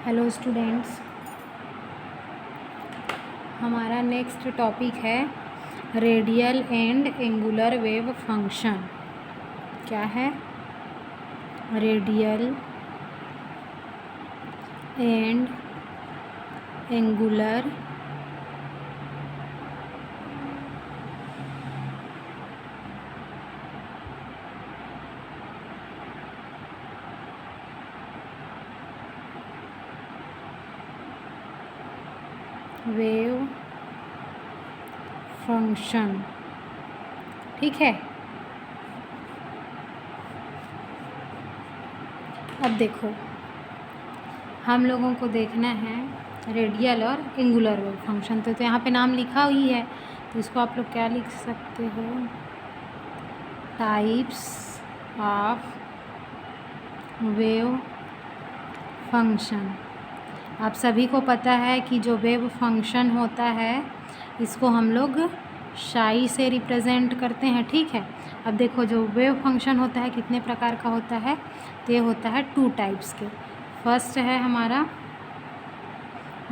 Hello students, हमारा next topic है radial and angular wave function. क्या है? Radial and angular wave function. ठीक है, अब देखो हम लोगों को देखना है रेडियल और एंगुलर वेव फंक्शन। तो यहाँ पे नाम लिखा हुई है, तो इसको आप लोग क्या लिख सकते हो? Types of wave function. आप सभी को पता है कि जो वेव फंक्शन होता है इसको हम लोग साई से रिप्रेजेंट करते हैं। ठीक है, अब देखो जो वेव फंक्शन होता है कितने प्रकार का होता है, तो ये होता है 2 टाइप्स के। फर्स्ट है हमारा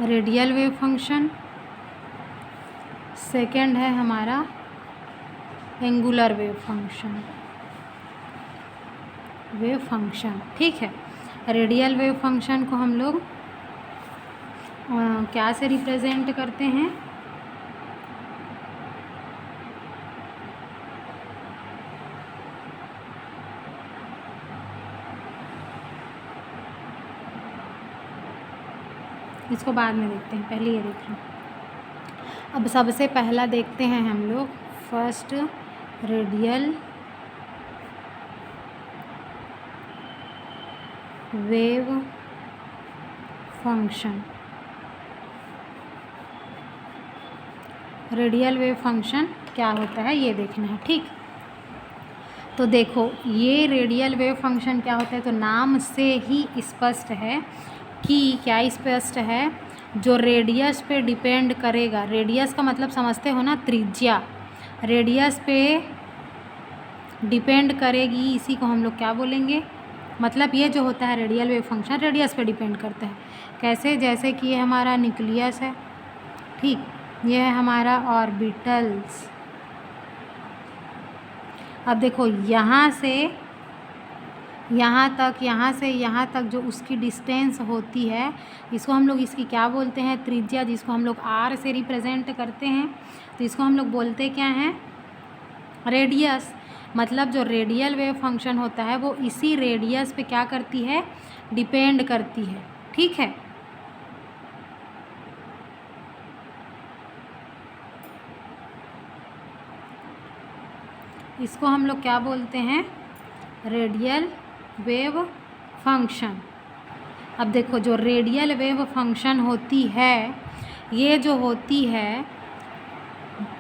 रेडियल वेव फंक्शन, सेकंड है हमारा एंगुलर वेव फंक्शन। ठीक है, रेडियल वेव फंक्शन को हम लोग क्या से रिप्रेजेंट करते हैं? इसको बाद में देखते हैं, पहले ये देख लो। अब सबसे पहला देखते हैं हम लोग first radial wave function. Radial wave function क्या होता है ये देखना है। ठीक, तो देखो ये रेडियल वेव फंक्शन क्या होता है, तो नाम से ही स्पष्ट है कि क्या स्पष्ट है, जो रेडियस पे डिपेंड करेगा। रेडियस का मतलब समझते हो ना, त्रिज्या। रेडियस पे डिपेंड करेगी, इसी को हम लोग क्या बोलेंगे? मतलब ये जो होता है रेडियल वेव फंक्शन रेडियस पे डिपेंड करता है। कैसे? जैसे कि ये हमारा न्यूक्लियस है, ठीक, ये है हमारा ऑर्बिटल्स। अब देखो यहाँ से यहाँ तक, यहाँ से यहाँ तक जो उसकी डिस्टेंस होती है, इसको हम लोग इसकी क्या बोलते हैं? त्रिज्या, जिसको हम लोग आर से रिप्रेजेंट करते हैं। तो इसको हम लोग बोलते क्या हैं? रेडियस। मतलब जो रेडियल वेव फंक्शन होता है वो इसी रेडियस पे क्या करती है? डिपेंड करती है। ठीक है, इसको हम लोग क्या बोलते हैं? Radial wave function. अब देखो जो रेडियल वेव फंक्शन होती है, ये जो होती है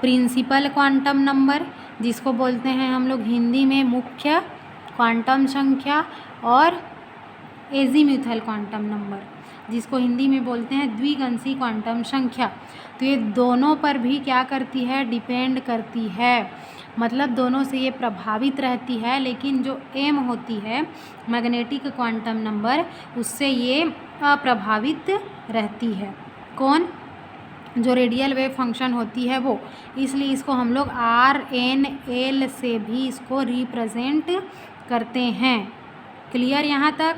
प्रिंसिपल क्वांटम नंबर, जिसको बोलते हैं हम लोग हिंदी में मुख्य क्वांटम संख्या, और एजीम्यूथल क्वांटम नंबर, जिसको हिंदी में बोलते हैं द्विगंशी क्वांटम संख्या। तो ये दोनों पर भी क्या करती है? डिपेंड करती है। मतलब दोनों से ये प्रभावित रहती है, लेकिन जो एम होती है मैग्नेटिक क्वांटम नंबर, उससे ये अप्रभावित रहती है। कौन? जो रेडियल वेव फंक्शन होती है वो। इसलिए इसको हम लोग RNL से भी इसको रिप्रेजेंट करते हैं। क्लियर यहाँ तक?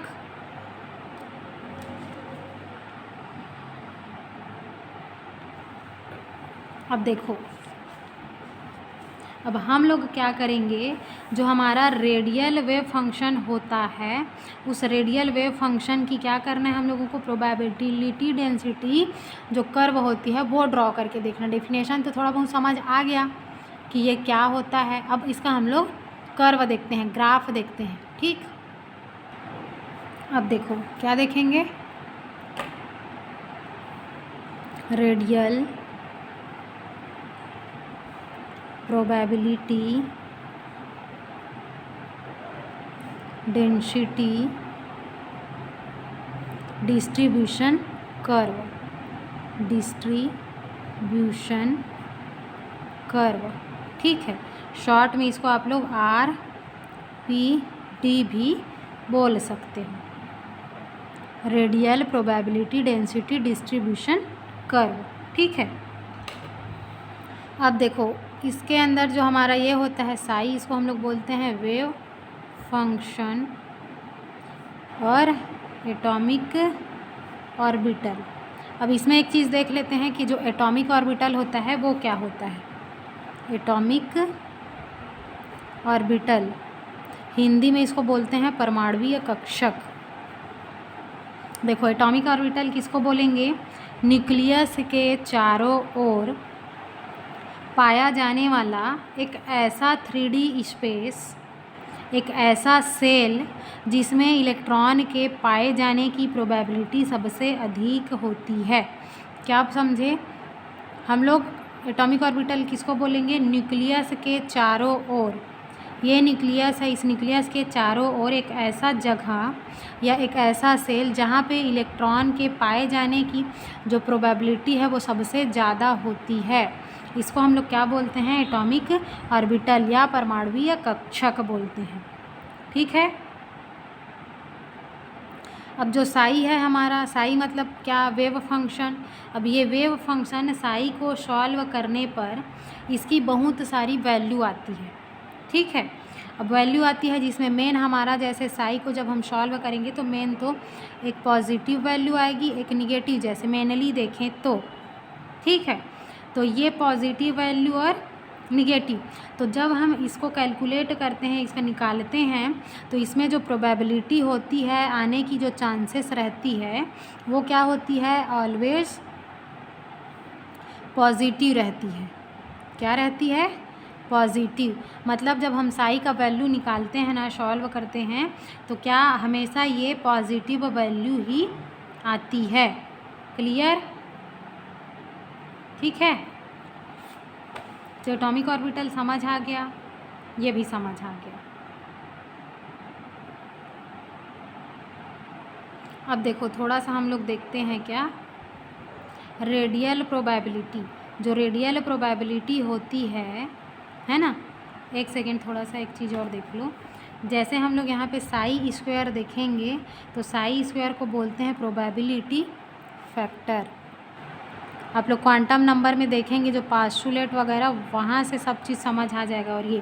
अब देखो, अब हम लोग क्या करेंगे, जो हमारा रेडियल वेव फंक्शन होता है उस रेडियल वेव फंक्शन की क्या करना है हम लोगों को? प्रोबेबिलिटी डेंसिटी जो कर्व होती है वो ड्रॉ करके देखना। डेफिनेशन तो थोड़ा बहुत समझ आ गया कि ये क्या होता है। अब इसका हम लोग कर्व देखते हैं, ग्राफ देखते हैं। ठीक, अब देखो क्या देखेंगे? Radial probability density distribution curve. ठीक है, शॉर्ट में इसको आप लोग RPD भी बोल सकते हो। Radial probability density distribution curve. ठीक है, अब देखो इसके अंदर जो हमारा ये होता है साई, इसको हम लोग बोलते हैं वेव फंक्शन और एटॉमिक ऑर्बिटल। अब इसमें एक चीज़ देख लेते हैं कि जो एटॉमिक ऑर्बिटल होता है वो क्या होता है। एटॉमिक ऑर्बिटल हिंदी में इसको बोलते हैं परमाणुीय कक्षक। देखो एटॉमिक ऑर्बिटल किसको बोलेंगे, न्यूक्लियस के चारों ओर पाया जाने वाला एक ऐसा 3D स्पेस, एक ऐसा सेल जिसमें इलेक्ट्रॉन के पाए जाने की प्रोबेबिलिटी सबसे अधिक होती है। क्या आप समझे, हम लोग एटॉमिक ऑर्बिटल किसको बोलेंगे, न्यूक्लियस के चारों ओर, ये न्यूक्लियस है, इस न्यूक्लियस के चारों ओर एक ऐसा जगह या एक ऐसा सेल जहाँ पे इलेक्ट्रॉन के पाए जाने की जो प्रोबेबिलिटी है वो सबसे ज़्यादा होती है। इसको हम लोग क्या बोलते हैं, एटॉमिक ऑर्बिटल या परमाणुीय कक्षक बोलते हैं। ठीक है, अब जो साई है हमारा, साई मतलब क्या, वेव फंक्शन। अब ये वेव फंक्शन साई को सॉल्व करने पर इसकी बहुत सारी वैल्यू आती है। ठीक है, अब वैल्यू आती है जिसमें मेन हमारा, जैसे साई को जब हम सॉल्व करेंगे तो मेन तो एक पॉजिटिव वैल्यू आएगी, एक निगेटिव, जैसे मेनली देखें तो। ठीक है, तो ये पॉजिटिव वैल्यू और निगेटिव, तो जब हम इसको कैलकुलेट करते हैं, इसका निकालते हैं, तो इसमें जो प्रोबेबिलिटी होती है, आने की जो चांसेस रहती है वो क्या होती है, ऑलवेज पॉजिटिव रहती है। क्या रहती है, पॉजिटिव। मतलब जब हम साई का वैल्यू निकालते हैं ना, सॉल्व करते हैं, तो क्या हमेशा ये पॉजिटिव वैल्यू ही आती है। क्लियर, ठीक है, तो एटॉमिक ऑर्बिटल समझ आ गया, ये भी समझ आ गया। अब देखो थोड़ा सा हम लोग देखते हैं क्या, रेडियल प्रोबेबिलिटी। जो रेडियल प्रोबेबिलिटी होती है ना, एक सेकेंड, थोड़ा सा एक चीज़ और देख लो। जैसे हम लोग यहाँ पे साई स्क्वायर देखेंगे तो साई स्क्वायर को बोलते हैं प्रोबेबिलिटी फैक्टर। आप लोग क्वांटम नंबर में देखेंगे जो पास्टुलेट वगैरह, वहाँ से सब चीज़ समझ आ जाएगा। और ये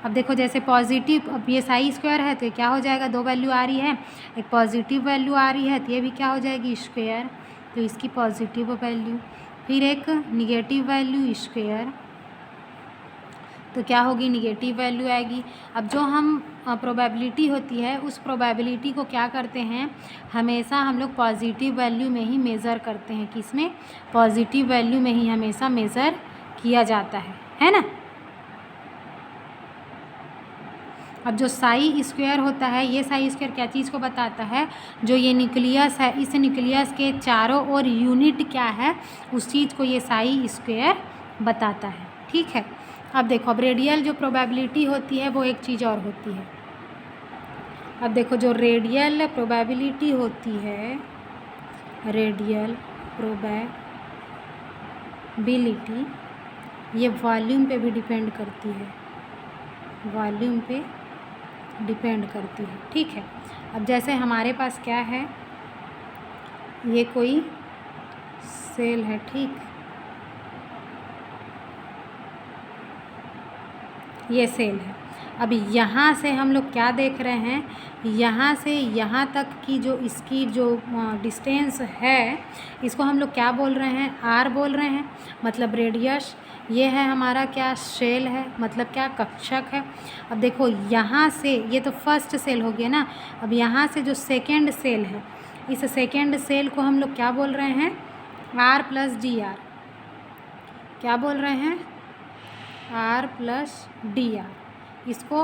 अब देखो जैसे पॉजिटिव, अब ये साई स्क्वायर है तो ये क्या हो जाएगा, दो वैल्यू आ रही है, एक पॉजिटिव वैल्यू आ रही है तो ये भी क्या हो जाएगी, स्क्वायर, तो इसकी पॉजिटिव वैल्यू, फिर एक निगेटिव वैल्यू स्क्वायर, तो क्या होगी, निगेटिव वैल्यू आएगी। अब जो हम प्रोबेबिलिटी होती है उस प्रोबेबिलिटी को क्या करते हैं, हमेशा हम लोग पॉजिटिव वैल्यू में ही मेज़र करते हैं। किसमें, पॉजिटिव वैल्यू में ही हमेशा मेज़र किया जाता है ना। अब जो साई स्क्वायर होता है, ये साई स्क्वायर क्या चीज़ को बताता है, जो ये न्यूक्लियस है, इस न्यूक्लियस के चारों ओर यूनिट क्या है, उस चीज़ को ये साई स्क्वायर बताता है। ठीक है, अब देखो, अब रेडियल जो प्रोबेबिलिटी होती है वो एक चीज़ और होती है। अब देखो जो रेडियल प्रोबेबिलिटी होती है, रेडियल प्रोबेबिलिटी, ये वॉल्यूम पे भी डिपेंड करती है, वॉल्यूम पे डिपेंड करती है। ठीक है, अब जैसे हमारे पास क्या है, ये कोई सेल है, ठीक, ये सेल है। अब यहाँ से हम लोग क्या देख रहे हैं, यहाँ से यहाँ तक की जो इसकी जो डिस्टेंस है, इसको हम लोग क्या बोल रहे हैं, आर बोल रहे हैं, मतलब रेडियस। ये है हमारा क्या, सेल है, मतलब क्या, कक्षक है। अब देखो यहाँ से, ये तो फर्स्ट सेल हो गया ना, अब यहाँ से जो सेकेंड सेल है, इस सेकेंड सेल को हम लोग क्या बोल रहे हैं, आर प्लस डी आर। क्या बोल रहे हैं, आर प्लस डी आर, इसको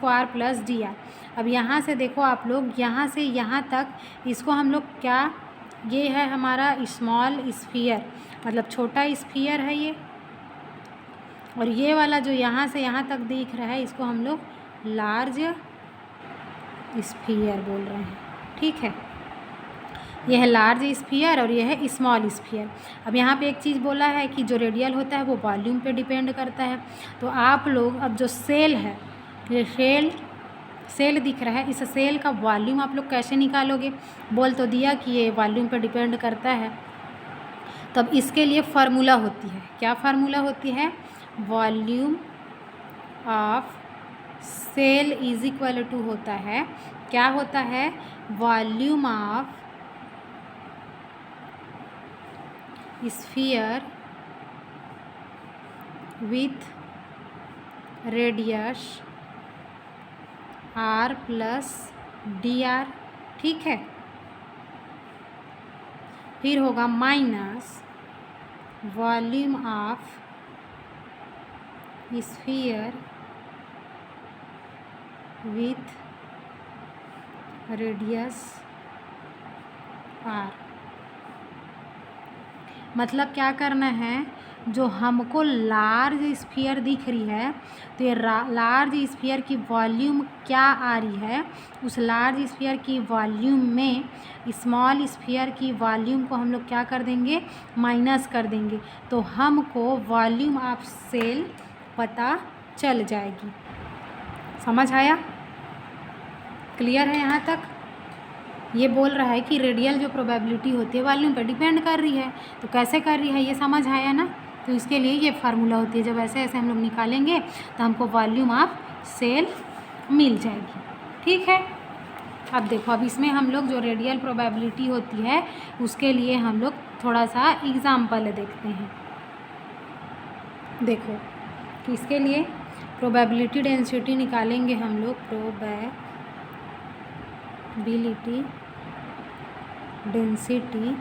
आर प्लस डी आर। अब यहाँ से देखो आप लोग, यहाँ से यहाँ तक इसको हम लोग क्या, ये है हमारा स्मॉल स्फीयर, मतलब छोटा स्फीयर है ये, और ये वाला जो यहाँ से यहाँ तक दिख रहा है इसको हम लोग लार्ज स्फीयर बोल रहे हैं। ठीक है, यह है लार्ज स्फीयर और यह है स्मॉल स्फीयर। अब यहाँ पे एक चीज़ बोला है कि जो रेडियल होता है वो वॉल्यूम पे डिपेंड करता है। तो आप लोग अब जो सेल है, ये सेल दिख रहा है, इस सेल का वॉल्यूम आप लोग कैसे निकालोगे? बोल तो दिया कि ये वॉल्यूम पर डिपेंड करता है। तब इसके लिए फार्मूला होती है, क्या फार्मूला होती है? Volume of cell is equal to होता है, क्या होता है? Volume of sphere with radius r plus dr, ठीक है। फिर होगा minus volume of sphere with radius r। मतलब क्या करना है? जो हमको लार्ज स्फीयर दिख रही है, तो ये लार्ज स्फीयर की वॉल्यूम क्या आ रही है, उस लार्ज स्फीयर की वॉल्यूम में स्मॉल स्फीयर की वॉल्यूम को हम लोग क्या कर देंगे? माइनस कर देंगे, तो हमको वॉल्यूम ऑफ सेल पता चल जाएगी। समझ आया? क्लियर है यहाँ तक? ये बोल रहा है कि रेडियल जो प्रोबेबिलिटी होती है वॉल्यूम पर डिपेंड कर रही है, तो कैसे कर रही है ये समझ आया ना? तो इसके लिए ये फार्मूला होती है, जब ऐसे ऐसे हम लोग निकालेंगे तो हमको वॉल्यूम ऑफ सेल मिल जाएगी, ठीक है। अब देखो, अब इसमें हम लोग जो रेडियल प्रोबेबिलिटी होती है उसके लिए हम लोग थोड़ा सा एग्जाम्पल देखते हैं। देखो कि इसके लिए प्रोबेबिलिटी डेंसिटी निकालेंगे हम लोग, प्रोबेबिलिटी डेंसिटी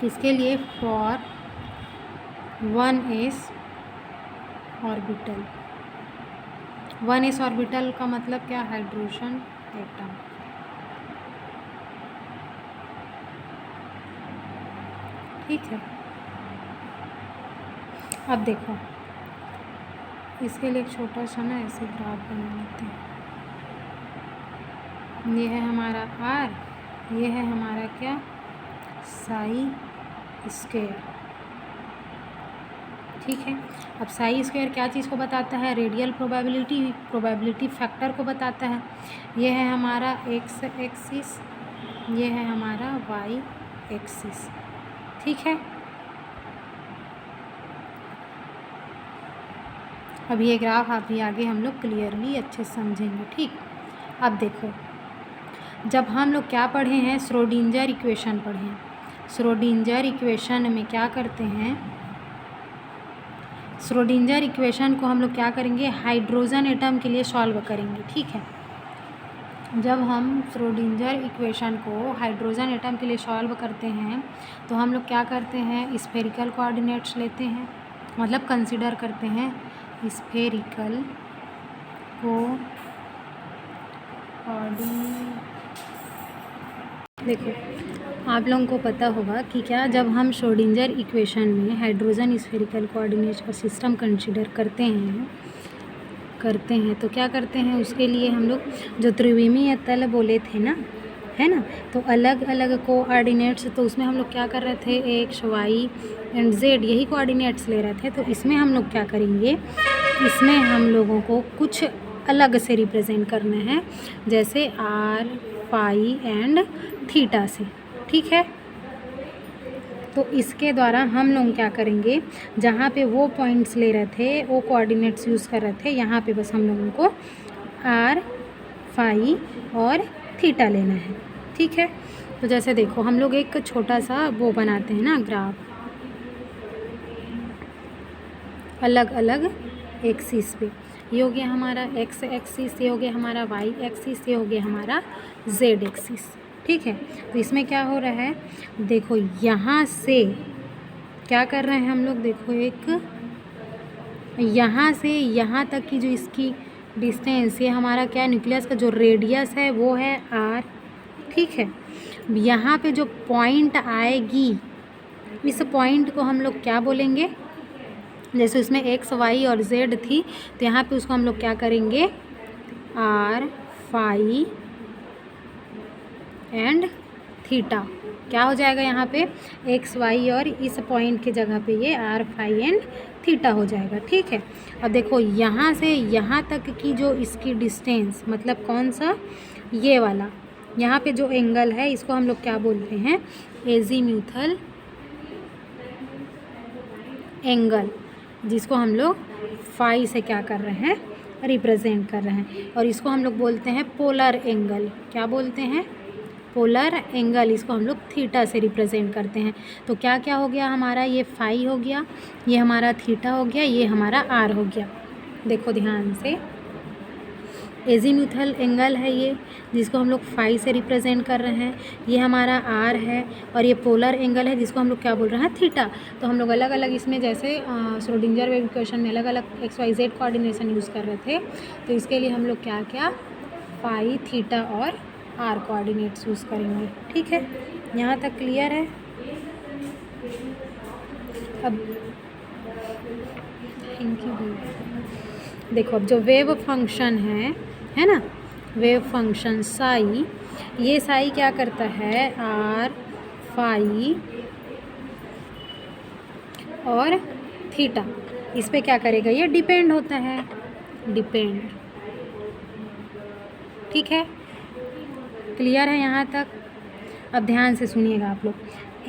किसके लिए? For 1s orbital. 1s orbital का मतलब क्या? हाइड्रोजन एटम, ठीक है। अब देखो इसके लिए एक छोटा सा ना ऐसे ग्राफ बना लेते हैं। ये है हमारा r, ये है हमारा क्या? साई स्क्वायर, ठीक है। अब साई स्क्वायर क्या चीज़ को बताता है? रेडियल प्रोबेबिलिटी फैक्टर को बताता है। ये है हमारा x एक्सिस, ये है हमारा y एक्सिस, ठीक है। अब ये ग्राफ अभी आगे हम लोग क्लियरली अच्छे से समझेंगे, ठीक। अब देखो, जब हम लोग क्या पढ़े हैं? श्रोडिंजर इक्वेशन पढ़े हैं। श्रोडिंजर इक्वेशन में क्या करते हैं? श्रोडिंजर इक्वेशन को हम लोग क्या करेंगे? हाइड्रोजन एटम के लिए सॉल्व करेंगे, ठीक है। जब हम श्रोडिंजर इक्वेशन को हाइड्रोजन एटम के लिए सॉल्व करते हैं तो हम लोग क्या करते हैं? स्फेरिकल कोऑर्डिनेट्स लेते हैं, मतलब कंसीडर करते हैं स्फेरिकल कोऑर्डिनेट। देखो आप लोगों को पता होगा कि क्या, जब हम श्रोडिंजर इक्वेशन में हाइड्रोजन स्फेरिकल कोऑर्डिनेट्स का सिस्टम कंसीडर करते हैं तो क्या करते हैं? उसके लिए हम लोग जो त्रिविमीय तल बोले थे ना, है ना, तो अलग अलग कोऑर्डिनेट्स, तो उसमें हम लोग क्या कर रहे थे? एक्स वाई एंड जेड यही कोऑर्डिनेट्स ले रहे थे। तो इसमें हम लोग क्या करेंगे? इसमें हम लोगों को कुछ अलग से रिप्रेजेंट करना है, जैसे आर, फाई एंड थीटा से, ठीक है। तो इसके द्वारा हम लोग क्या करेंगे? जहाँ पे वो पॉइंट्स ले रहे थे, वो कोऑर्डिनेट्स यूज़ कर रहे थे, यहाँ पे बस हम लोगों को आर, फाई और थीटा लेना है, ठीक है। तो जैसे देखो हम लोग एक छोटा सा वो बनाते हैं ना ग्राफ, अलग अलग एक्सिस पे। ये हो गया हमारा एक्स एक्सिस, ये हो गया हमारा वाई एक्सिस, ये हो गया हमारा जेड एक्सिस, ठीक है। तो इसमें क्या हो रहा है? देखो यहाँ से क्या कर रहे हैं हम लोग? देखो एक यहाँ से यहाँ तक की जो इसकी डिस्टेंस, ये हमारा क्या, न्यूक्लियस का जो रेडियस है वो है r, ठीक है। यहाँ पे जो पॉइंट आएगी, इस पॉइंट को हम लोग क्या बोलेंगे? जैसे उसमें एक्स वाई और जेड थी, तो यहाँ पे उसको हम लोग क्या करेंगे? r, फाई एंड थीटा, क्या हो जाएगा यहाँ पे एक्स वाई और इस पॉइंट के जगह पे ये आर फाई एंड थीटा हो जाएगा। ठीक है, अब देखो यहाँ से यहाँ तक की जो इसकी डिस्टेंस मतलब कौन सा, ये वाला यहाँ पे जो एंगल है इसको हम लोग क्या बोलते हैं, एजीम्यूथल एंगल, जिसको हम लोग फाई से क्या कर रहे हैं, रिप्रेजेंट कर रहे हैं। और इसको हम लोग बोलते हैं पोलर एंगल। क्या बोलते हैं, पोलर एंगल। इसको हम लोग थीटा से रिप्रेजेंट करते हैं। तो क्या क्या हो गया हमारा, ये फाई हो गया, ये हमारा थीटा हो गया, ये हमारा आर हो गया। देखो ध्यान से, एजीम्यूथल एंगल है ये, जिसको हम लोग फाई से रिप्रेजेंट कर रहे हैं, ये हमारा आर है, और ये पोलर एंगल है जिसको हम लोग क्या बोल रहे हैं, थीटा। तो हम लोग अलग अलग इसमें जैसे श्रोडिंगर वेव इक्वेशन में अलग अलग x y z coordination use कर रहे थे, तो इसके लिए हम लोग क्या क्या फाई, थीटा और आर कोऑर्डिनेट्स यूज़ करेंगे। ठीक है, यहाँ तक क्लियर है। अब थैंक यू। देखो अब जो वेव फंक्शन है ना, वेव फंक्शन साई, ये साई क्या करता है, आर फाई और थीटा, इस पे क्या करेगा, ये डिपेंड होता है, डिपेंड। ठीक है, क्लियर है यहाँ तक। अब ध्यान से सुनिएगा आप लोग,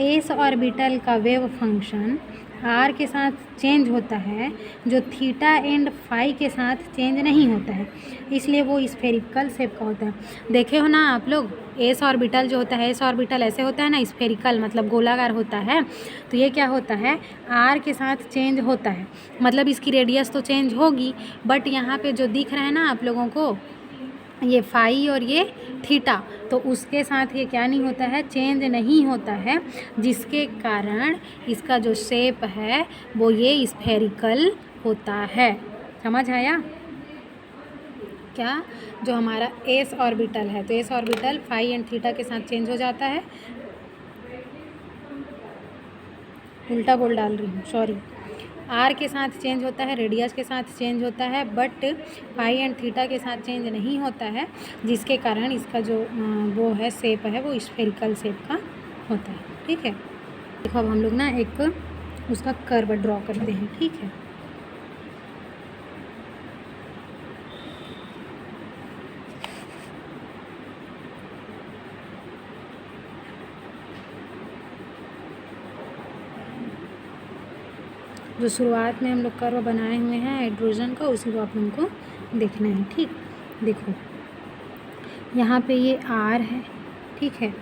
एस ऑर्बिटल का वेव फंक्शन आर के साथ चेंज होता है, जो थीटा एंड फाई के साथ चेंज नहीं होता है, इसलिए वो स्फेरिकल शेप का होता है। देखे हो ना आप लोग, एस ऑर्बिटल जो होता है, एस ऑर्बिटल ऐसे होता है ना, स्फेरिकल मतलब गोलाकार होता है। तो ये क्या होता है, आर के साथ चेंज होता है, मतलब इसकी रेडियस तो चेंज होगी, बट यहाँ पे जो दिख रहा है ना आप लोगों को, ये फाई और ये थीटा, तो उसके साथ ये क्या नहीं होता है, चेंज नहीं होता है, जिसके कारण इसका जो शेप है वो ये स्फेरिकल होता है। समझ आया क्या, जो हमारा एस ऑर्बिटल है, तो s orbital phi and theta के साथ चेंज हो जाता है, उल्टा बोल डाल रही हूँ, सॉरी, आर के साथ चेंज होता है, रेडियस के साथ चेंज होता है, बट फाई एंड थीटा के साथ चेंज नहीं होता है, जिसके कारण इसका जो वो है शेप है वो स्फेरिकल शेप का होता है। ठीक है, देखो अब हम लोग ना एक उसका कर्व ड्रॉ करते हैं। ठीक है, जो शुरुआत में हम लोग कर्व बनाए हुए हैं हाइड्रोजन का, उसी को आप लोगों को देखना है। ठीक, देखो यहाँ पे ये आर है, ठीक है,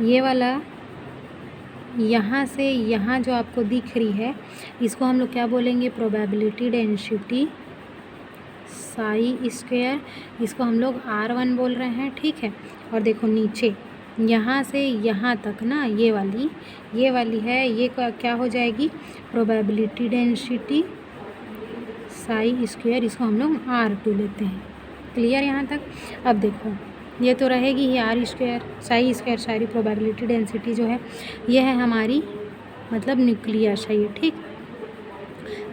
ये वाला यहाँ से यहाँ जो आपको दिख रही है, इसको हम लोग क्या बोलेंगे, प्रोबेबिलिटी डेंसिटी साई स्क्वायर, इसको हम लोग R1 बोल रहे हैं। ठीक है, और देखो नीचे यहाँ से यहाँ तक ना, ये वाली है, ये क्या हो जाएगी, प्रोबेबिलिटी डेंसिटी साई स्क्वायर, इसको हम लोग R2 लेते हैं। क्लियर यहाँ तक। अब देखो ये तो रहेगी ही आर स्क्वायर साई स्क्वायर, सारी प्रोबेबिलिटी डेंसिटी जो है ये है हमारी मतलब न्यूक्लियस है ये। ठीक,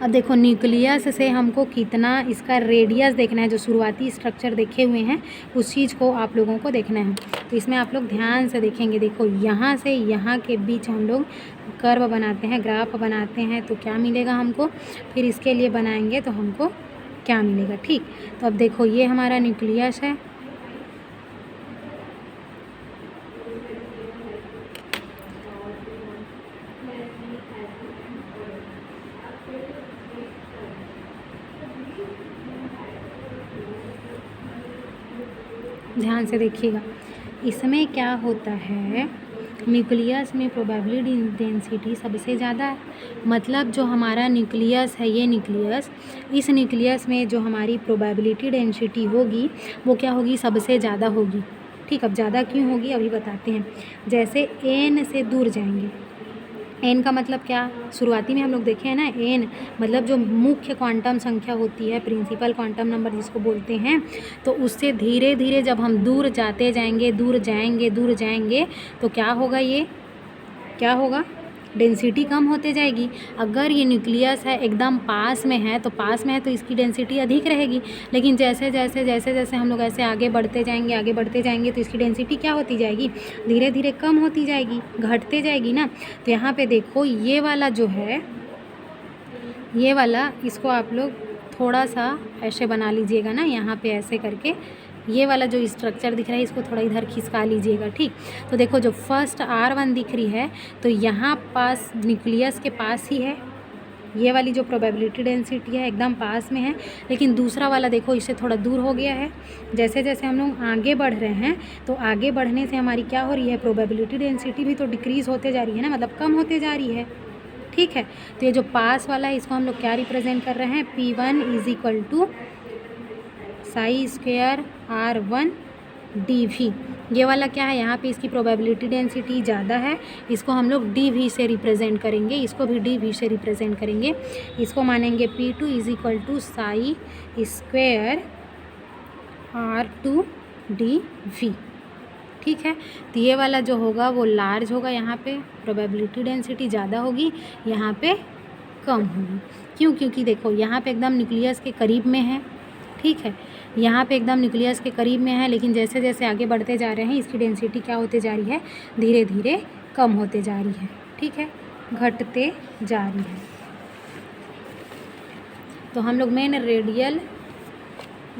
अब देखो न्यूक्लियस से हमको कितना इसका रेडियस देखना है, जो शुरुआती स्ट्रक्चर देखे हुए हैं उस चीज़ को आप लोगों को देखना है। तो इसमें आप लोग ध्यान से देखेंगे, देखो यहाँ से यहाँ के बीच हम लोग कर्व बनाते हैं, ग्राफ बनाते हैं, तो क्या मिलेगा हमको, फिर इसके लिए बनाएंगे तो हमको क्या मिलेगा। ठीक, तो अब देखो ये हमारा न्यूक्लियस है, ध्यान से देखिएगा। इसमें क्या होता है, न्यूक्लियस में प्रोबेबिलिटी डेंसिटी सबसे ज़्यादा है, मतलब जो हमारा न्यूक्लियस है ये न्यूक्लियस, इस न्यूक्लियस में जो हमारी प्रोबेबिलिटी डेंसिटी होगी वो क्या होगी, सबसे ज़्यादा होगी। ठीक, अब ज़्यादा क्यों होगी अभी बताते हैं। जैसे n से दूर जाएंगे, n का मतलब क्या, शुरुआती में हम लोग देखे हैं ना, n मतलब जो मुख्य क्वांटम संख्या होती है, प्रिंसिपल क्वांटम नंबर जिसको बोलते हैं, तो उससे धीरे धीरे जब हम दूर जाते जाएंगे, दूर जाएंगे, तो क्या होगा, ये क्या होगा, डेंसिटी कम होते जाएगी। अगर ये न्यूक्लियस है एकदम पास में है तो इसकी डेंसिटी अधिक रहेगी, लेकिन जैसे जैसे हम लोग ऐसे आगे बढ़ते जाएंगे तो इसकी डेंसिटी क्या होती जाएगी, धीरे धीरे कम होती जाएगी, घटते जाएगी ना। तो यहाँ पे देखो ये वाला जो है, ये वाला, इसको आप लोग थोड़ा सा ऐसे बना लीजिएगा ना, यहाँ पे ऐसे करके ये वाला जो स्ट्रक्चर दिख रहा है इसको थोड़ा इधर खिसका लीजिएगा, ठीक। तो देखो जो फर्स्ट R1 दिख रही है तो यहाँ पास न्यूक्लियस के पास ही है, ये वाली जो प्रोबेबिलिटी डेंसिटी है एकदम पास में है, लेकिन दूसरा वाला देखो इससे थोड़ा दूर हो गया है। जैसे जैसे हम लोग आगे बढ़ रहे हैं तो आगे बढ़ने से हमारी क्या हो रही है, प्रोबेबिलिटी डेंसिटी भी तो डिक्रीज़ होते जा रही है ना, मतलब कम होते जा रही है, ठीक है। तो ये जो पास वाला है इसको हम लोग क्या रिप्रेजेंट कर रहे हैं, P1 is equal to psi square R1 dV। ये वाला क्या है, यहाँ पे इसकी प्रोबेबिलिटी डेंसिटी ज़्यादा है, इसको हम लोग dV से रिप्रेजेंट करेंगे, इसको भी dV से रिप्रेजेंट करेंगे। इसको मानेंगे P2 is equal to psi square R2 dV, ठीक है। तो ये वाला जो होगा वो लार्ज होगा, यहाँ पे प्रोबेबिलिटी डेंसिटी ज़्यादा होगी, यहाँ पे कम होगी। क्यों, क्योंकि देखो यहाँ पे एकदम न्यूक्लियस के करीब में है, ठीक है, यहाँ पे एकदम न्यूक्लियस के करीब में है, लेकिन जैसे जैसे आगे बढ़ते जा रहे हैं इसकी डेंसिटी क्या होते जा रही है, धीरे धीरे कम होते जा रही है, ठीक है, घटते जा रही है। तो हम लोग main radial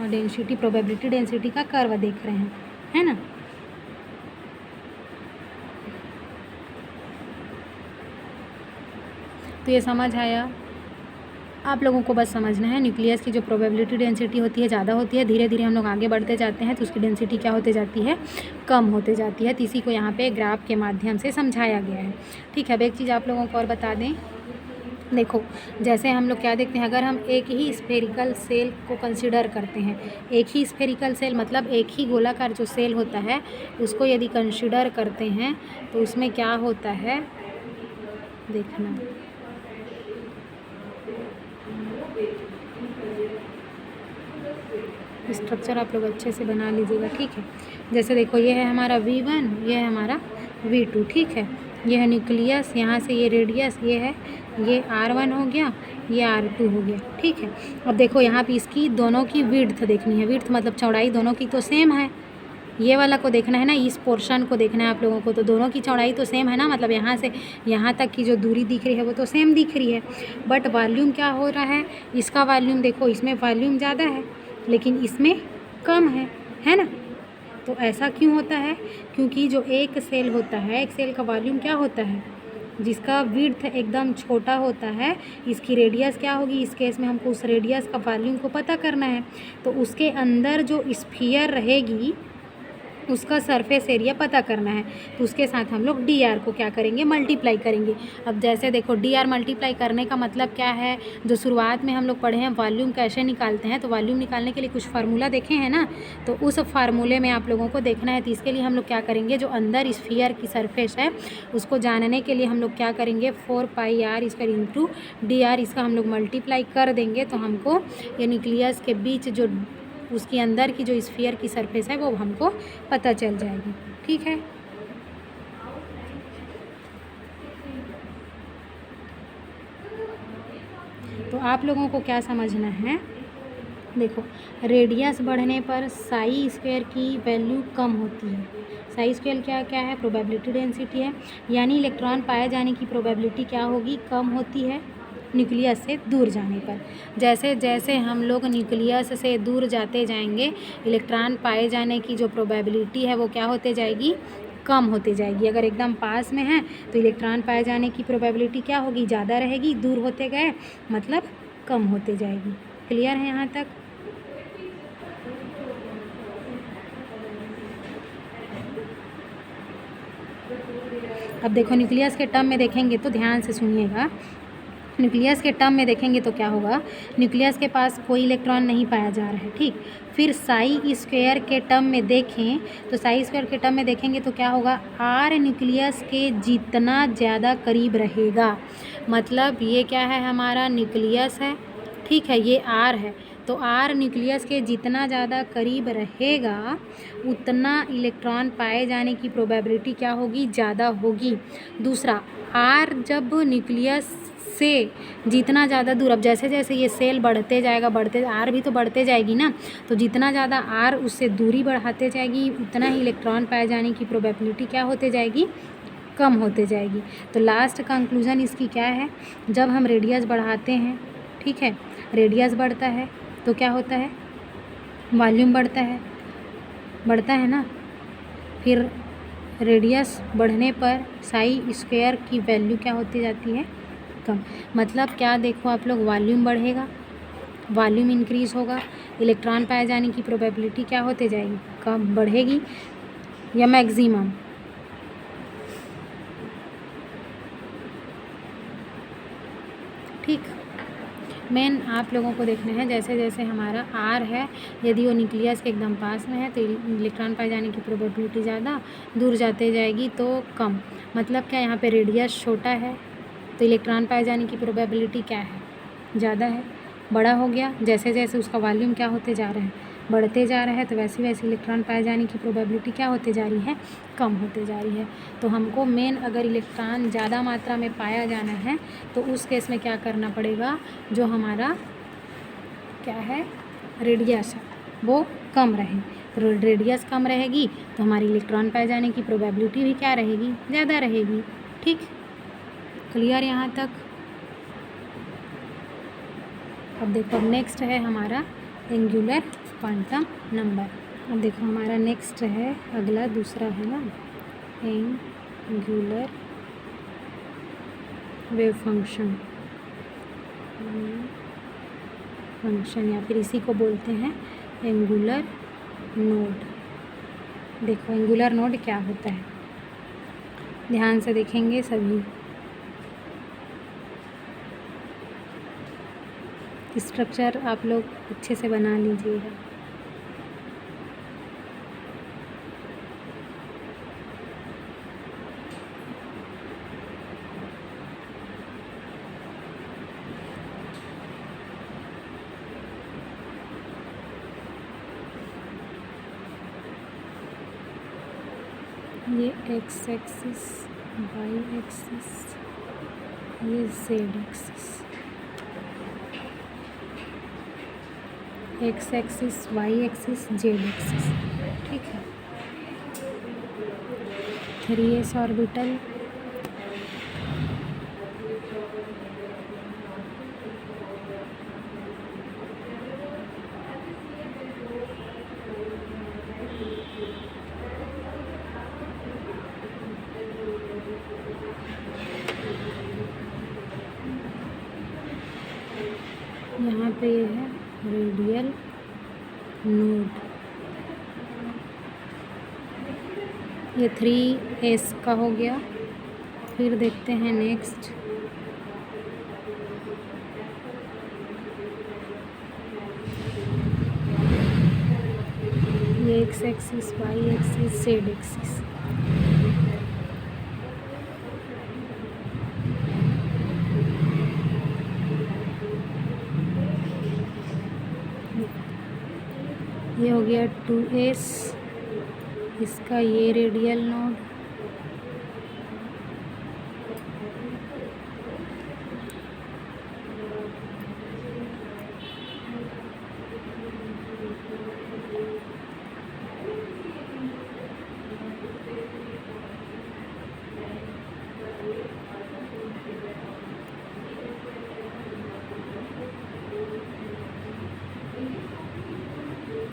density, probability density का कर्व देख रहे हैं, है ना। तो ये समझ आया आप लोगों को, बस समझना है न्यूक्लियस की जो प्रोबेबिलिटी डेंसिटी होती है ज़्यादा होती है, धीरे धीरे हम लोग आगे बढ़ते जाते हैं तो उसकी डेंसिटी क्या होते जाती है, कम होते जाती है। तो इसी को यहाँ पे ग्राफ के माध्यम से समझाया गया है, ठीक है। अब एक चीज़ आप लोगों को और बता दें, देखो जैसे हम लोग क्या देखते हैं, अगर हम एक ही स्फेरिकल सेल को कंसिडर करते हैं, एक ही स्फेरिकल सेल मतलब एक ही गोलाकार जो सेल होता है उसको यदि कंसिडर करते हैं तो उसमें क्या होता है, देखना, स्ट्रक्चर आप लोग अच्छे से बना लीजिएगा, ठीक है। जैसे देखो ये है हमारा V1, ये है हमारा V2, ठीक है। ये है न्यूक्लियस, यहाँ से ये रेडियस, ये है, ये R1 हो गया, ये R2 हो गया, ठीक है। अब देखो यहाँ पे इसकी दोनों की विड्थ देखनी है, विड्थ मतलब चौड़ाई दोनों की तो सेम है, ये वाला को देखना है ना, इस पोर्शन को देखना है आप लोगों को, तो दोनों की चौड़ाई तो सेम है ना, मतलब यहाँ से यहाँ तक की जो दूरी दिख रही है वो तो सेम दिख रही है। बट वॉल्यूम क्या हो रहा है, इसका वॉल्यूम देखो, इसमें वॉल्यूम ज़्यादा है लेकिन इसमें कम है ना। तो ऐसा क्यों होता है, क्योंकि जो एक सेल होता है, एक सेल का वॉल्यूम क्या होता है, जिसका विड्थ एकदम छोटा होता है, इसकी रेडियस क्या होगी, इस केस में हमको उस रेडियस का वॉल्यूम को पता करना है। तो उसके अंदर जो स्फीयर रहेगी उसका सरफेस एरिया पता करना है, तो उसके साथ हम लोग dr को क्या करेंगे, मल्टीप्लाई करेंगे। अब जैसे देखो dr मल्टीप्लाई करने का मतलब क्या है, जो शुरुआत में हम लोग पढ़े हैं वॉल्यूम कैसे निकालते हैं, तो वॉल्यूम निकालने के लिए कुछ फार्मूला देखे हैं ना, तो उस फार्मूले में आप लोगों को देखना है। तो इसके लिए हम लोग क्या करेंगे, जो अंदर स्फीयर की सरफेस है उसको जानने के लिए हम लोग क्या करेंगे, 4πr² इंटू dr, इसका हम लोग मल्टीप्लाई कर देंगे तो हमको ये न्यूक्लियस के बीच जो उसके अंदर की जो स्फीयर की सरफेस है वो हमको पता चल जाएगी, ठीक है। तो आप लोगों को क्या समझना है, देखो रेडियस बढ़ने पर साई स्क्वायर की वैल्यू कम होती है। साई स्क्वायर क्या क्या है, प्रोबेबिलिटी डेंसिटी है, यानी इलेक्ट्रॉन पाए जाने की प्रोबेबिलिटी क्या होगी, कम होती है न्यूक्लियस से दूर जाने पर। जैसे जैसे हम लोग न्यूक्लियस से दूर जाते जाएंगे, इलेक्ट्रॉन पाए जाने की जो प्रोबेबिलिटी है वो क्या होते जाएगी, कम होते जाएगी। अगर एकदम पास में है तो इलेक्ट्रॉन पाए जाने की प्रोबेबिलिटी क्या होगी, ज़्यादा रहेगी, दूर होते गए मतलब कम होते जाएगी। क्लियर है यहाँ तक। अब देखो न्यूक्लियस के टर्म में देखेंगे तो ध्यान से सुनिएगा, न्यूक्लियस के टर्म में देखेंगे तो क्या होगा, न्यूक्लियस के पास कोई इलेक्ट्रॉन नहीं पाया जा रहा है, ठीक। फिर साई स्क्वायर के टर्म में देखें तो साई स्क्वायर के टर्म में देखेंगे तो क्या होगा, आर न्यूक्लियस के जितना ज़्यादा करीब रहेगा, मतलब ये क्या है, हमारा न्यूक्लियस है, ठीक है, ये आर है, तो आर न्यूक्लियस के जितना ज़्यादा करीब रहेगा उतना इलेक्ट्रॉन पाए जाने की प्रोबेबिलिटी क्या होगी, ज़्यादा होगी। दूसरा, आर जब न्यूक्लियस से जितना ज़्यादा दूर, अब जैसे जैसे ये सेल बढ़ते जाएगा, बढ़ते आर भी तो बढ़ते जाएगी ना, तो जितना ज़्यादा आर उससे दूरी बढ़ाते जाएगी उतना ही इलेक्ट्रॉन पाए जाने की प्रोबेबिलिटी क्या होते जाएगी, कम होते जाएगी। तो लास्ट कंक्लूज़न इसकी क्या है, जब हम रेडियस बढ़ाते हैं, ठीक है, रेडियस बढ़ता है तो क्या होता है, वॉल्यूम बढ़ता है ना। फिर रेडियस बढ़ने पर साई स्क्वायर की वैल्यू क्या होती जाती है, कम। मतलब क्या, देखो आप लोग, वॉल्यूम बढ़ेगा, वॉल्यूम इंक्रीज़ होगा, इलेक्ट्रॉन पाए जाने की प्रोबेबिलिटी क्या होते जाएगी, कम बढ़ेगी या मैक्सिमम। ठीक, मेन आप लोगों को देखना है, जैसे जैसे हमारा आर है, यदि वो न्यूक्लियस के एकदम पास में है तो इलेक्ट्रॉन पाए जाने की प्रोबेबिलिटी ज़्यादा, दूर जाते जाएगी तो कम। मतलब क्या, यहाँ पे रेडियस छोटा है तो इलेक्ट्रॉन पाए जाने की प्रोबेबिलिटी क्या है, ज़्यादा है। बड़ा हो गया, जैसे जैसे उसका वॉल्यूम क्या होते जा रहे हैं, बढ़ते जा रहा है, तो वैसे वैसे इलेक्ट्रॉन पाए जाने की प्रोबेबिलिटी क्या होते जा रही है, कम होते जा रही है। तो हमको मेन, अगर इलेक्ट्रॉन ज़्यादा मात्रा में पाया जाना है तो उस केस में क्या करना पड़ेगा, जो हमारा क्या है, रेडियस है, वो कम रहे। तो रेडियस कम रहेगी तो हमारी इलेक्ट्रॉन पाए जाने की प्रोबेबिलिटी भी क्या रहेगी, ज़्यादा रहेगी। ठीक, क्लियर यहाँ तक। अब देखो, अब नेक्स्ट है हमारा एंगुलर क्वांटम नंबर। अब देखो हमारा नेक्स्ट है, अगला दूसरा है ना, एंगुलर वेव फंक्शन या फिर इसी को बोलते हैं एंगुलर नोड। देखो एंगुलर नोड क्या होता है, ध्यान से देखेंगे सभी। स्ट्रक्चर आप लोग अच्छे से बना लीजिएगा। ये एक्स एक्सिस, वाई एक्सिस, ये z axis, x axis, y axis, z axis. ठीक है, 3s ऑर्बिटल, यहाँ पे ये है रेडियल नोड, ये 3s का हो गया। फिर देखते हैं नेक्स्ट, ये x axis, y axis, z axis. ये हो गया 2s, इसका ये radial node,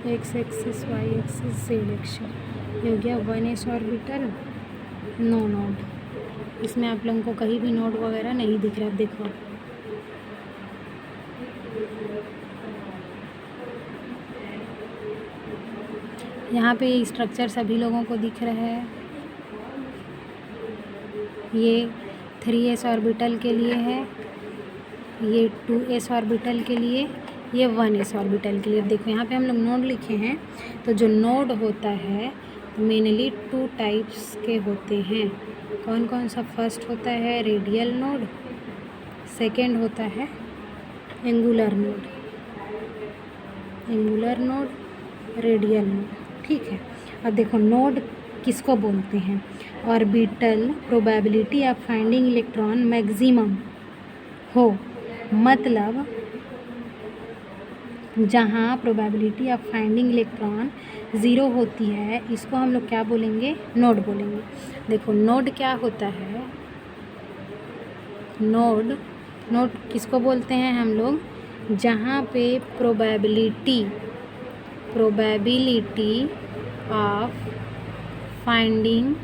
x axis, y axis, z axis. ये हो गया 1s ऑर्बिटल, नो नोड। इसमें आप लोगों को कहीं भी नोड वगैरह नहीं दिख रहा। देखो यहाँ पे ये स्ट्रक्चर सभी लोगों को दिख रहा है। ये 3s ऑर्बिटल के लिए है, ये 2s ऑर्बिटल के लिए, ये 1s ऑर्बिटल के लिए। देखो यहाँ पे हम लोग नोड लिखे हैं, तो जो नोड होता है मेनली 2 टाइप्स के होते हैं। कौन कौन सा? फर्स्ट होता है रेडियल नोड, सेकंड होता है angular node. Angular node, radial node. ठीक है, अब देखो नोड किसको बोलते हैं? Orbital probability of finding electron maximum हो, मतलब जहाँ probability of finding electron zero होती है, इसको हम लोग क्या बोलेंगे? नोड बोलेंगे। देखो नोड क्या होता है? नोड किसको बोलते हैं हम लोग? जहाँ पे प्रोबेबिलिटी ऑफ फाइंडिंग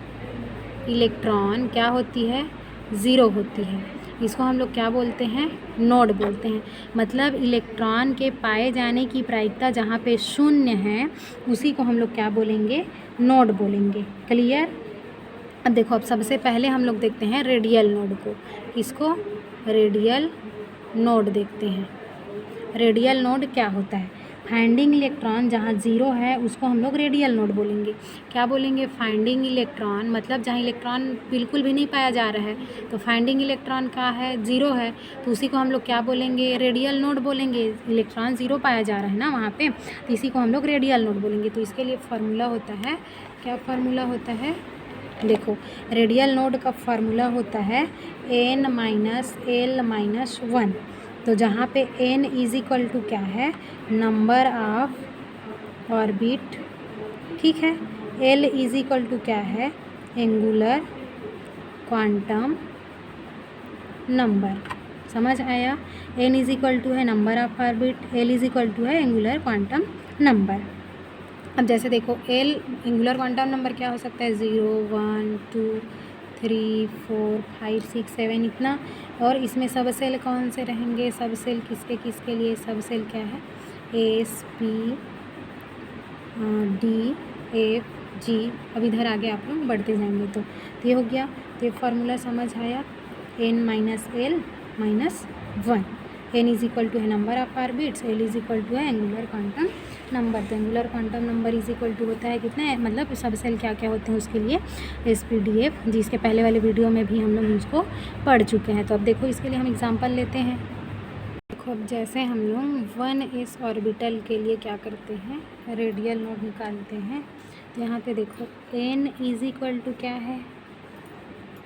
इलेक्ट्रॉन क्या होती है? ज़ीरो होती है, इसको हम लोग क्या बोलते हैं? नोड बोलते हैं। मतलब इलेक्ट्रॉन के पाए जाने की प्रायिकता जहाँ पे शून्य है, उसी को हम लोग क्या बोलेंगे? नोड बोलेंगे। क्लियर? अब देखो, अब सबसे पहले हम लोग देखते हैं रेडियल नोड को। किसको? रेडियल नोड देखते हैं। रेडियल नोड क्या होता है? फाइंडिंग इलेक्ट्रॉन जहाँ ज़ीरो है उसको हम लोग रेडियल नोड बोलेंगे। क्या बोलेंगे? फाइंडिंग इलेक्ट्रॉन, मतलब जहाँ इलेक्ट्रॉन बिल्कुल भी नहीं पाया जा रहा है, तो फाइंडिंग इलेक्ट्रॉन का है? ज़ीरो है, तो उसी को हम लोग क्या बोलेंगे? रेडियल नोड बोलेंगे। इलेक्ट्रॉन ज़ीरो पाया जा रहा है ना वहाँ पे, तो इसी को हम लोग रेडियल नोड बोलेंगे। तो इसके लिए फार्मूला होता है, क्या फार्मूला होता है? देखो, रेडियल नोड का फार्मूला होता है n-l-1। तो जहाँ पे n इज इक्वल टू क्या है? Number of orbit. ठीक है, l इज इक्वल टू क्या है? Angular quantum number. समझ आया? n इज इक्वल टू है number of orbit, l is equal to है एंगुलर क्वांटम नंबर। अब जैसे देखो, l एंगुलर क्वांटम नंबर क्या हो सकता है? 0, 1, 2, 3, 4, 5, 6, 7 इतना। और इसमें सब सेल कौन से रहेंगे? सब सेल किसके किसके लिए? सब सेल क्या है? S, P, D, F, G। अब इधर आगे आप लोग बढ़ते जाएंगे तो ये हो गया। तो ये फार्मूला समझ आया? n-l-1। n is equal to है number of orbits, l is equal to है एंगुलर क्वांटम नंबर। तो angular quantum number is equal to होता है कितना है? मतलब सब सेल क्या क्या होते हैं उसके लिए? SPDF, जिसके पहले वाले वीडियो में भी हम लोग इसको पढ़ चुके हैं। तो अब देखो, इसके लिए हम एग्जांपल लेते हैं। देखो, अब जैसे हम लोग 1s ऑर्बिटल के लिए क्या करते हैं? रेडियल नोड निकालते हैं। तो यहाँ पे देखो, n इज इक्वल टू क्या है?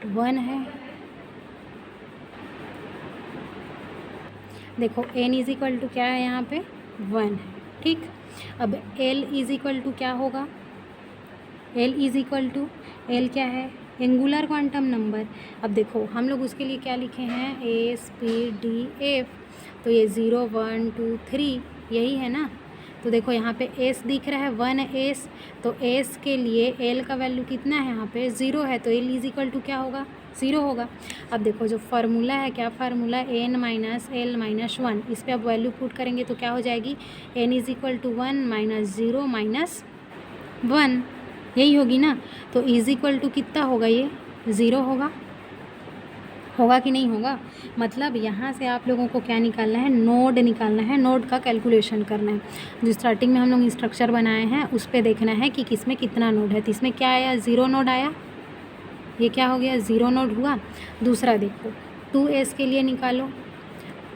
1 है। देखो, n इज इक्वल टू क्या है? यहाँ पे 1 है। ठीक, अब l इज इक्वल टू क्या होगा? l is equal to, l क्या है? Angular quantum number. अब देखो, हम लोग उसके लिए क्या लिखे हैं? SPDF। तो ये 0, 1, 2, 3 यही है ना। तो देखो यहाँ पे s दिख रहा है, 1s। तो s के लिए l का वैल्यू कितना है? यहाँ पे 0 है, तो l इज इक्वल टू क्या होगा? 0 होगा। अब देखो, जो फार्मूला है, क्या फार्मूला? n-l-1। इस पर अब वैल्यू पुट करेंगे तो क्या हो जाएगी? n इज इक्वल टू 1 - 0 - 1, यही होगी ना। तो इज इक्वल टू कितना होगा? ये 0 होगा कि नहीं होगा? मतलब यहाँ से आप लोगों को क्या निकालना है? नोड निकालना है, नोड का कैलकुलेशन करना है। जो स्टार्टिंग में हम लोग स्ट्रक्चर बनाए हैं उस पर देखना है कि किस में कितना नोड है। तो इसमें क्या आया? 0 नोड आया। ये क्या हो गया? 0 नोड हुआ। दूसरा देखो, 2s के लिए निकालो।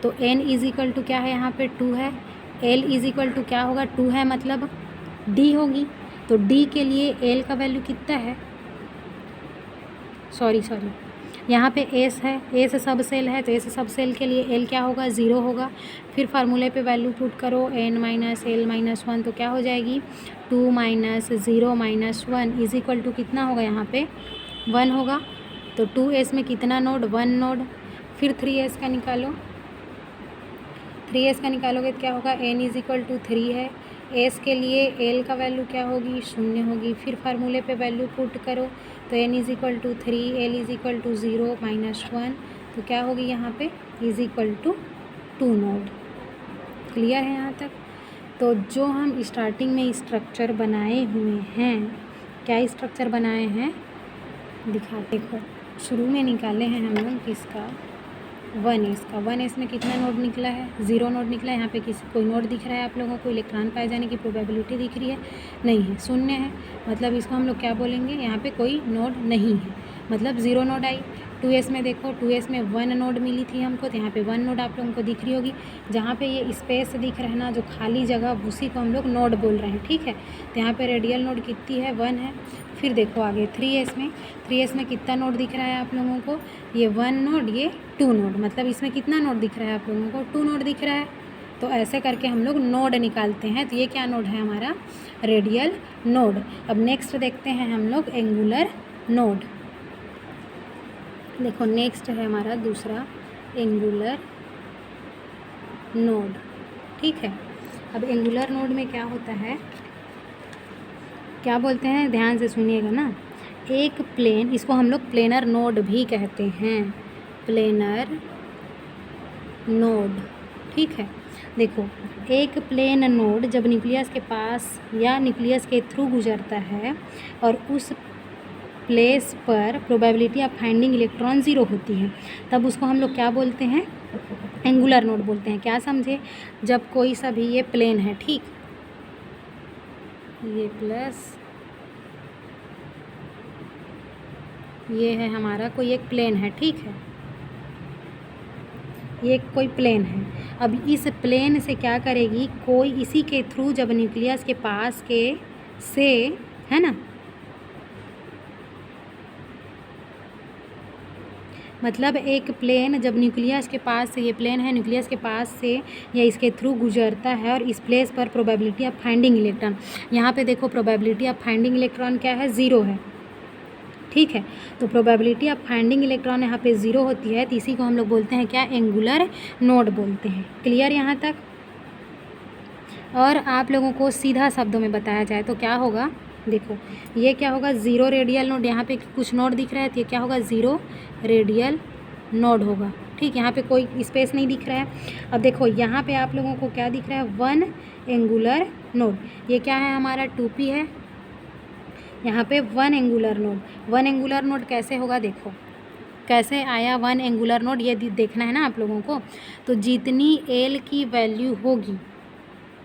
तो n इज इक्वल टू क्या है? यहाँ पे 2 है। l इज इक्वल टू क्या होगा? 2 है, मतलब d होगी। तो d के लिए l का वैल्यू कितना है? सॉरी, यहाँ पे s है, s सब सेल है, तो s सब सेल के लिए l क्या होगा? 0 होगा। फिर फार्मूले पे वैल्यू पुट करो, n-l-1। तो क्या हो जाएगी? 2 - 0 - 1 इज इक्वल टू कितना होगा? यहाँ पे 1 होगा। तो 2s में कितना नोड? 1 नोड। फिर 3s का निकालो। 3s का निकालोगे तो क्या होगा? n इज इक्वल टू 3 है। s के लिए l का वैल्यू क्या होगी? 0 होगी। फिर फार्मूले पे वैल्यू पुट करो, तो n is equal to 3, l is equal to 0 - 1। तो क्या होगी यहाँ पे? Is equal to 2 node. Clear है यहाँ तक? तो जो हम स्टार्टिंग में स्ट्रक्चर बनाए हुए हैं, क्या स्ट्रक्चर बनाए हैं दिखा। देखो, शुरू में निकाले हैं हम लोग किसका? 1s का। 1s में कितना नोड निकला है? 0 नोड निकला है। यहाँ पे किसी कोई नोड दिख रहा है आप लोगों को? इलेक्ट्रॉन पाए जाने की प्रोबेबिलिटी दिख रही है? नहीं है, शून्य है। मतलब इसको हम लोग क्या बोलेंगे? यहाँ पे कोई नोड नहीं है, मतलब 0 नोड आई। 2s में देखो 2s में 1 नोड मिली थी हमको, तो यहाँ पे 1 नोड आप लोगों को दिख रही होगी। जहाँ पे ये स्पेस दिख रहा है ना, जो खाली जगह, उसी को हम लोग नोड बोल रहे हैं, ठीक है। तो यहाँ पे रेडियल नोड कितनी है, 1 है। फिर देखो आगे 3s में कितना नोड दिख रहा है आप लोगों को, ये 1 नोड, ये 2 नोड, मतलब इसमें कितना नोड दिख रहा है आप लोगों को, 2 नोड दिख रहा है। तो ऐसे करके हम लोग नोड निकालते हैं। तो ये क्या नोड है हमारा, रेडियल नोड। अब नेक्स्ट देखते हैं हम लोग एंगुलर नोड। देखो नेक्स्ट है हमारा दूसरा एंगुलर नोड, ठीक है। अब एंगुलर नोड में क्या होता है, क्या बोलते हैं, ध्यान से सुनिएगा ना। एक प्लेन, इसको हम लोग प्लेनर नोड भी कहते हैं, प्लेनर नोड, ठीक है। देखो एक प्लेन नोड जब न्यूक्लियस के पास या न्यूक्लियस के थ्रू गुजरता है और उस प्लेस पर प्रोबेबिलिटी ऑफ फाइंडिंग इलेक्ट्रॉन 0 होती है, तब उसको हम लोग क्या बोलते हैं, एंगुलर नोड बोलते हैं। क्या समझे, जब कोई सा भी ये प्लेन है, ठीक, ये प्लस ये है हमारा कोई एक प्लेन है, ठीक है, ये कोई प्लेन है। अब इस प्लेन से क्या करेगी, कोई इसी के थ्रू जब न्यूक्लियस के पास के से, है ना, मतलब एक प्लेन जब न्यूक्लियस के पास से, ये प्लेन है, न्यूक्लियस के पास से या इसके थ्रू गुजरता है और इस प्लेस पर प्रोबेबिलिटी ऑफ फाइंडिंग इलेक्ट्रॉन, यहाँ पे देखो प्रोबेबिलिटी ऑफ फाइंडिंग इलेक्ट्रॉन क्या है, 0 है, ठीक है। तो प्रोबेबिलिटी ऑफ फाइंडिंग इलेक्ट्रॉन यहाँ पे 0 होती है, तो इसी को हम लोग बोलते हैं क्या, एंगुलर नोड बोलते हैं। क्लियर यहाँ तक। और आप लोगों को सीधा शब्दों में बताया जाए तो क्या होगा, देखो ये क्या होगा, 0 रेडियल नोड, यहाँ पे कुछ नोड दिख रहा है, तो ये क्या होगा, 0 रेडियल नोड होगा, ठीक। यहाँ पे कोई स्पेस नहीं दिख रहा है। अब देखो यहाँ पे आप लोगों को क्या दिख रहा है, 1 एंगुलर नोड, ये क्या है हमारा 2p है, यहाँ पे 1 एंगुलर नोड। 1 एंगुलर नोड कैसे होगा, देखो कैसे आया 1 एंगुलर नोड, ये देखना है ना आप लोगों को। तो जितनी एल की वैल्यू होगी,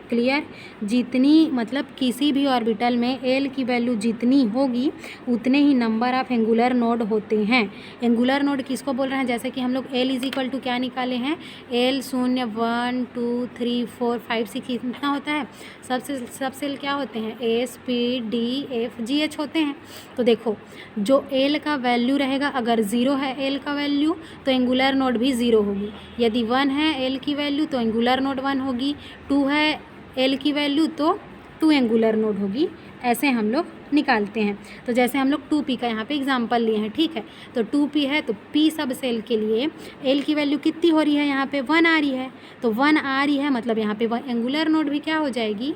क्लियर, जितनी मतलब किसी भी ऑर्बिटल में एल की वैल्यू जितनी होगी उतने ही नंबर ऑफ एंगुलर नोड होते हैं। एंगुलर नोड किसको बोल रहे हैं, जैसे कि हम लोग एल इज इक्वल टू क्या निकाले हैं, एल 0 1 2 3 4 5 6 कितना होता है, सब सेल क्या होते हैं, S P D F G H होते हैं। तो देखो जो एल का वैल्यू रहेगा, अगर 0 है एल का वैल्यू तो एंगुलर नोड भी 0 होगी, यदि 1 है एल की वैल्यू तो एंगुलर नोड 1 होगी, 2 है एल की वैल्यू तो 2 एंगुलर नोड होगी। ऐसे हम लोग निकालते हैं। तो जैसे हम लोग 2p का यहाँ पे एग्जांपल लिए हैं, ठीक है। तो 2p है, तो p सब सेल के लिए एल की वैल्यू कितनी हो रही है, यहाँ पे 1 आ रही है, तो 1 आ रही है, मतलब यहाँ पे एंगुलर नोड भी क्या हो जाएगी,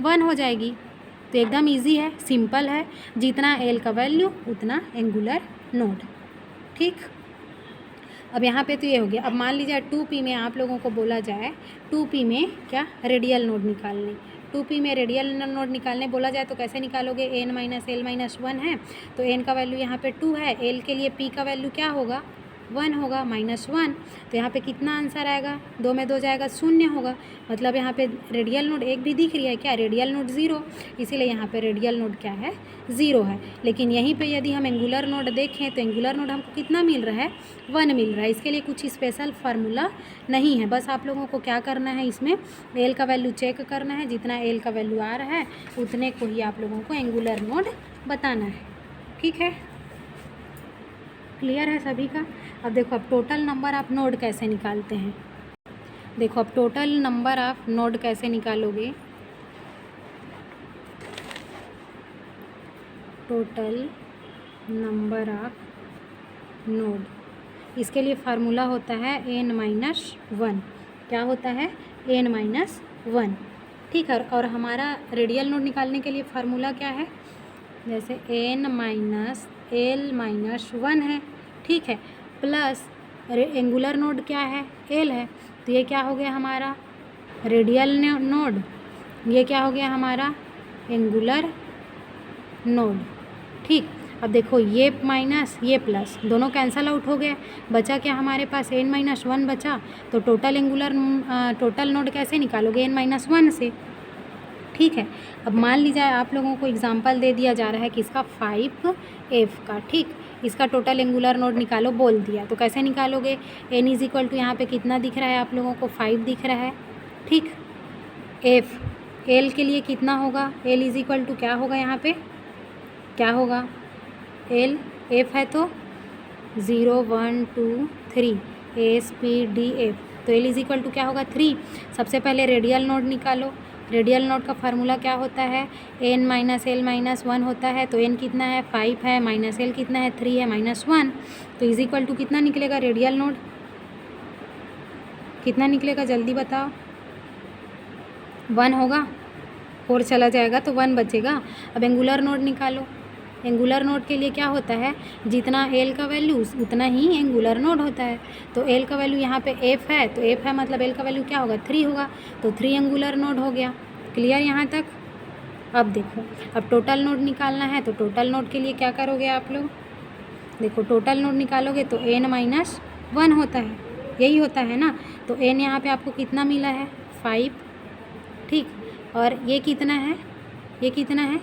1 हो जाएगी। तो एकदम ईजी है, सिंपल है, जितना एल का वैल्यू उतना एंगुलर नोड, ठीक। अब यहाँ पे तो ये हो गया। अब मान लीजिए 2p में आप लोगों को बोला जाए 2p में क्या, रेडियल नोड निकालने, 2p में रेडियल नोड निकालने बोला जाए तो कैसे निकालोगे, n माइनस एल माइनस 1 है, तो n का वैल्यू यहाँ पे 2 है, l के लिए p का वैल्यू क्या होगा, 1 होगा, -1, तो यहाँ पे कितना आंसर आएगा, 2 में 2 जाएगा, 0 होगा। मतलब यहाँ पे रेडियल नोड एक भी दिख रही है क्या, रेडियल नोड 0, इसीलिए यहाँ पे रेडियल नोड क्या है, 0 है। लेकिन यहीं पे यदि हम एंगुलर नोड देखें तो एंगुलर नोड हमको कितना मिल रहा है, 1 मिल रहा है। इसके लिए कुछ स्पेशल फार्मूला नहीं है, बस आप लोगों को क्या करना है, इसमें एल का वैल्यू चेक करना है, जितना एल का वैल्यू आ रहा है उतने को ही आप लोगों को एंगुलर नोड बताना है, ठीक है। क्लियर है सभी का। अब देखो अब टोटल नंबर ऑफ नोड कैसे निकालते हैं, देखो अब टोटल नंबर ऑफ नोड कैसे निकालोगे, टोटल नंबर ऑफ नोड, इसके लिए फार्मूला होता है n-1, क्या होता है, n-1, ठीक है। और हमारा रेडियल नोड निकालने के लिए फार्मूला क्या है, जैसे n-l-1 है, ठीक है, प्लस एंगुलर नोड क्या है, l है, तो ये क्या हो गया हमारा रेडियल नोड, ये क्या हो गया हमारा एंगुलर नोड, ठीक। अब देखो ये माइनस ये प्लस दोनों कैंसल आउट हो गए, बचा क्या हमारे पास, n-1 बचा। तो टोटल नोड कैसे निकालोगे, n-1 से, ठीक है। अब मान लीजिए आप लोगों को एग्जांपल दे दिया जा रहा है किसका, 5f का, ठीक। इसका टोटल एंगुलर नोड निकालो बोल दिया, तो कैसे निकालोगे? n इज इक्वल टू यहाँ पे कितना दिख रहा है आप लोगों को? 5 दिख रहा है, ठीक। एफ एल के लिए कितना होगा? एल इज इक्वल टू क्या होगा यहाँ पे? क्या होगा? एल एफ है तो 0 1 2 3 एस पी डी एफ, तो एल इज इक्वल टू क्या होगा? 3। सबसे पहले रेडियल नोड निकालो। रेडियल नोड का फार्मूला क्या होता है? n माइनस एल माइनस 1 होता है, तो n कितना है? 5 है, माइनस एल कितना है? 3 है, माइनस 1, तो इज इक्वल टू कितना निकलेगा? रेडियल नोड कितना निकलेगा? जल्दी बताओ। 1 होगा, 4 चला जाएगा तो 1 बचेगा। अब एंगुलर नोड निकालो। एंगुलर नोड के लिए क्या होता है? जितना एल का वैल्यू उतना ही एंगुलर नोड होता है। तो एल का वैल्यू यहाँ पे एफ है, तो एफ है मतलब एल का वैल्यू क्या होगा? 3 होगा, तो 3 एंगुलर नोड हो गया। क्लियर यहाँ तक? अब देखो, अब टोटल नोड निकालना है, तो टोटल नोड के लिए क्या करोगे आप लोग? देखो टोटल नोड निकालोगे तो n माइनस 1 होता है, यही होता है ना। तो n यहाँ पे आपको कितना मिला है? 5, ठीक। और ये कितना है? ये कितना है?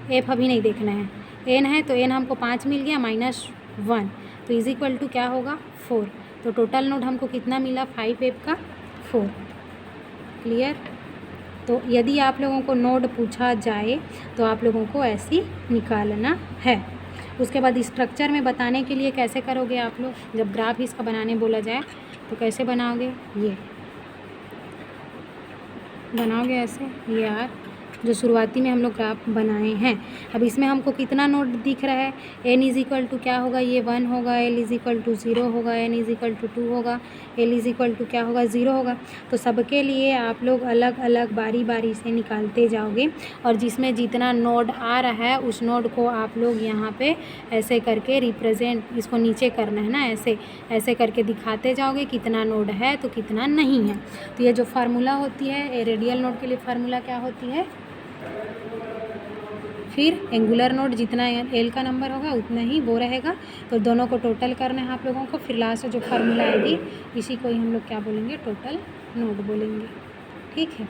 एफ अभी नहीं देखना है। n है तो n हमको 5 मिल गया, माइनस 1, तो इज इक्वल टू क्या होगा? 4। तो टोटल नोड हमको कितना मिला? 5 एफ का 4। क्लियर? तो यदि आप लोगों को नोड पूछा जाए तो आप लोगों को ऐसी निकालना है। उसके बाद स्ट्रक्चर में बताने के लिए कैसे करोगे आप लोग? जब ग्राफ इसका बनाने बोला जाए तो कैसे बनाओगे? ये बनाओगे ऐसे, ये यार जो शुरुआती में हम लोग ग्राफ बनाए हैं। अब इसमें हमको कितना नोड दिख रहा है? n इज इक्वल टू क्या होगा? ये 1 होगा, l इज इक्वल टू 0 होगा, n इज इक्वल टू 2 होगा, l इज इक्वल टू क्या होगा? 0 होगा। तो सबके लिए आप लोग अलग अलग बारी बारी से निकालते जाओगे, और जिसमें जितना नोड आ रहा है उस नोड को आप लोग यहाँ पे ऐसे करके रिप्रेजेंट, इसको नीचे करना है ना, ऐसे ऐसे करके दिखाते जाओगे कितना नोड है तो कितना नहीं है। तो ये जो फार्मूला होती है रेडियल नोड के लिए, फार्मूला क्या होती है? फिर एंगुलर नोड जितना एल का नंबर होगा उतना ही वो रहेगा। तो दोनों को टोटल करना है आप लोगों को, फिर लास्ट जो फार्मूला आएगी इसी को ही हम लोग क्या बोलेंगे? टोटल नोड बोलेंगे। ठीक है।